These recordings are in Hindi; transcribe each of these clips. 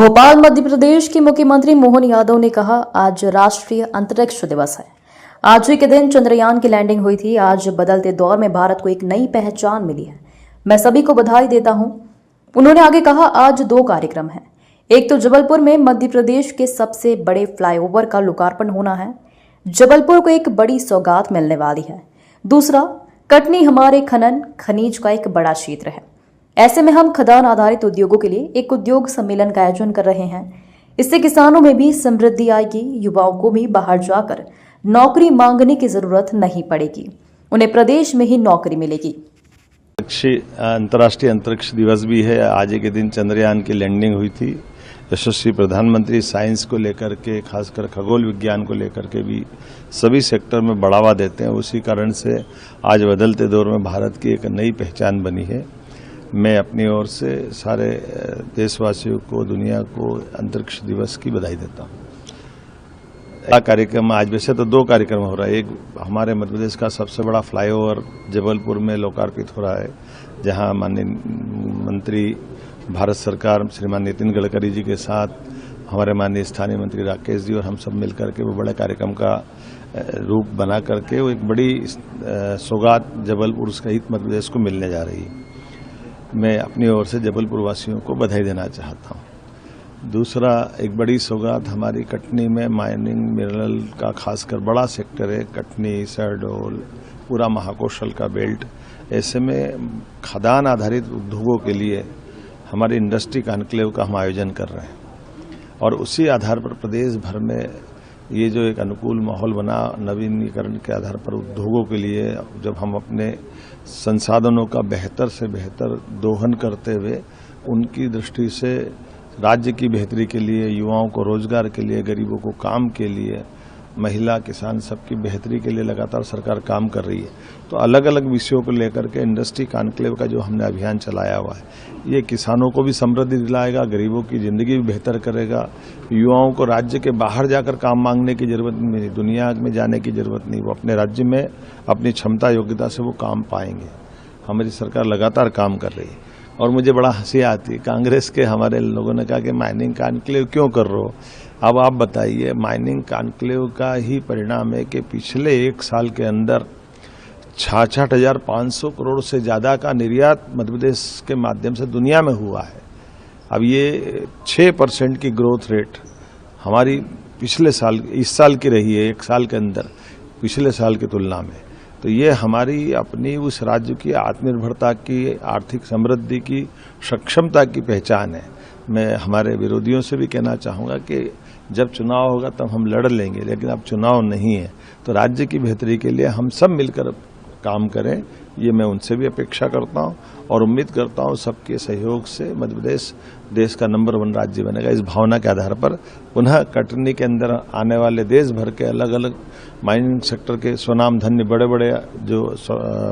भोपाल मध्य प्रदेश के मुख्यमंत्री मोहन यादव ने कहा, आज राष्ट्रीय अंतरिक्ष दिवस है। आज ही के दिन चंद्रयान की लैंडिंग हुई थी। आज बदलते दौर में भारत को एक नई पहचान मिली है। मैं सभी को बधाई देता हूं। उन्होंने आगे कहा, आज 2 कार्यक्रम हैं। एक तो जबलपुर में मध्य प्रदेश के सबसे बड़े फ्लाईओवर का लोकार्पण होना है। जबलपुर को एक बड़ी सौगात मिलने वाली है। दूसरा, कटनी हमारे खनन खनिज का एक बड़ा क्षेत्र है। ऐसे में हम खदान आधारित उद्योगों के लिए एक उद्योग सम्मेलन का आयोजन कर रहे हैं। इससे किसानों में भी समृद्धि आएगी, युवाओं को भी बाहर जाकर नौकरी मांगने की जरूरत नहीं पड़ेगी, उन्हें प्रदेश में ही नौकरी मिलेगी। अंतर्राष्ट्रीय अंतरिक्ष दिवस भी है। आज के दिन चंद्रयान की लैंडिंग हुई थी। यशस्वी प्रधानमंत्री साइंस को लेकर के, खासकर खगोल विज्ञान को लेकर के भी सभी सेक्टर में बढ़ावा देते हैं। उसी कारण से आज बदलते दौर में भारत की एक नई पहचान बनी है। मैं अपनी ओर से सारे देशवासियों को, दुनिया को अंतरिक्ष दिवस की बधाई देता हूँ। कार्यक्रम आज वैसे तो 2 कार्यक्रम हो रहा है। एक हमारे मध्य प्रदेश का सबसे बड़ा फ्लाईओवर जबलपुर में लोकार्पित हो रहा है, जहां माननीय मंत्री भारत सरकार श्रीमान नितिन गडकरी जी के साथ हमारे माननीय स्थानीय मंत्री राकेश जी और हम सब मिलकर के वो बड़े कार्यक्रम का रूप बना करके वो एक बड़ी सौगात जबलपुर सहित मध्य प्रदेश को मिलने जा रही है। मैं अपनी ओर से जबलपुर वासियों को बधाई देना चाहता हूं। दूसरा, एक बड़ी सौगात हमारी कटनी में माइनिंग मिनरल का खासकर बड़ा सेक्टर है। कटनी, शहडोल, पूरा महाकौशल का बेल्ट। ऐसे में खदान आधारित उद्योगों के लिए हमारी इंडस्ट्री कॉन्क्लेव का हम आयोजन कर रहे हैं और उसी आधार पर प्रदेश भर में ये जो एक अनुकूल माहौल बना नवीनीकरण के आधार पर उद्योगों के लिए, जब हम अपने संसाधनों का बेहतर से बेहतर दोहन करते हुए उनकी दृष्टि से राज्य की बेहतरी के लिए, युवाओं को रोजगार के लिए, गरीबों को काम के लिए, महिला किसान सबकी बेहतरी के लिए लगातार सरकार काम कर रही है। तो अलग अलग विषयों को लेकर के इंडस्ट्री कॉन्क्लेव का जो हमने अभियान चलाया हुआ है, ये किसानों को भी समृद्धि दिलाएगा, गरीबों की जिंदगी भी बेहतर करेगा, युवाओं को राज्य के बाहर जाकर काम मांगने की जरूरत नहीं, दुनिया में जाने की जरूरत नहीं। वो अपने राज्य में अपनी क्षमता योग्यता से वो काम पाएंगे। हमारी सरकार लगातार काम कर रही है और मुझे बड़ा हंसी आती है। कांग्रेस के हमारे लोगों ने कहा कि माइनिंग कॉन्क्लेव क्यों कर रहे हो। अब आप बताइए, माइनिंग कॉन्क्लेव का ही परिणाम है कि पिछले 1 साल के अंदर 66,500 करोड़ से ज्यादा का निर्यात मध्य प्रदेश के माध्यम से दुनिया में हुआ है। अब ये 6% की ग्रोथ रेट हमारी पिछले साल, इस साल की रही है, 1 साल के अंदर पिछले साल की तुलना में। तो ये हमारी अपनी उस राज्य की आत्मनिर्भरता की, आर्थिक समृद्धि की, सक्षमता की पहचान है। मैं हमारे विरोधियों से भी कहना चाहूँगा कि जब चुनाव होगा तब हम लड़ लेंगे, लेकिन अब चुनाव नहीं है। तो राज्य की बेहतरी के लिए हम सब मिलकर काम करें, ये मैं उनसे भी अपेक्षा करता हूं और उम्मीद करता हूं सबके सहयोग से मध्य प्रदेश देश का नंबर 1 राज्य बनेगा। इस भावना के आधार पर पुनः कटनी के अंदर आने वाले देश भर के अलग अलग माइनिंग सेक्टर के स्वनाम धन्य बड़े बड़े जो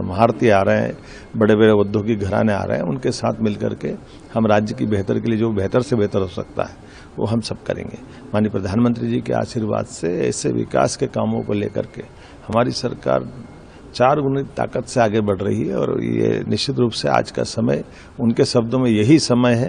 महारथी आ रहे हैं, बड़े बड़े औद्योगिक घराने आ रहे हैं, उनके साथ मिलकर के हम राज्य की बेहतर के लिए जो बेहतर से बेहतर हो सकता है वो हम सब करेंगे। माननीय प्रधानमंत्री जी के आशीर्वाद से ऐसे विकास के कामों को लेकर के हमारी सरकार 4 गुनी ताकत से आगे बढ़ रही है और ये निश्चित रूप से आज का समय, उनके शब्दों में यही समय है